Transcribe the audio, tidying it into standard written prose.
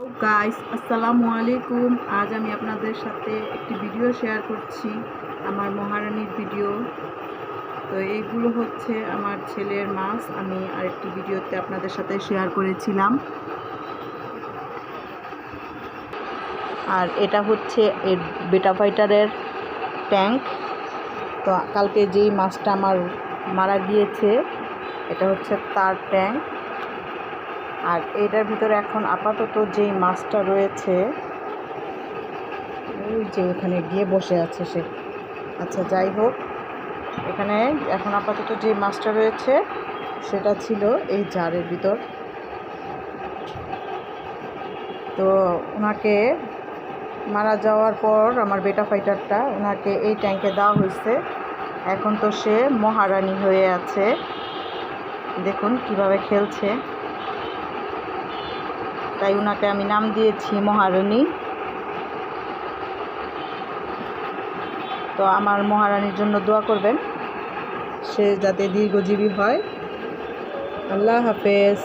Guys, আসসালামু আলাইকুম। আজ আমি আপনাদের সাথে একটি ভিডিও শেয়ার করছি, আমার মহারানীর ভিডিও। তো এইগুলো হচ্ছে আমার ছেলের মাছ, আমি আরেকটি ভিডিওতে আপনাদের সাথে শেয়ার করেছিলাম। আর এটা হচ্ছে এর বেটা ফাইটারের ট্যাঙ্ক। তো কালকে যেই মাছটা আমার মারা গিয়েছে এটা হচ্ছে তার ট্যাঙ্ক। আর এটার ভিতরে এখন আপাতত যেই মাছটা রয়েছে, ওই যে ওখানে গিয়ে বসে আছে সে। আচ্ছা, যাই হোক, এখানে এখন আপাতত যে মাছটা রয়েছে সেটা ছিল এই জারের ভিতর। তো ওনাকে মারা যাওয়ার পর আমার বেটা ফাইটারটা ওনাকে এই ট্যাঙ্কে দেওয়া হয়েছে। এখন তো সে মহারানী হয়ে আছে, দেখুন কিভাবে খেলছে। তাই ওনাকে আমি নাম দিয়েছি মহারানী। তো আমার মহারানীর জন্য দোয়া করবেন, সে যাতে দীর্ঘজীবী হয়। আল্লাহ হাফেজ।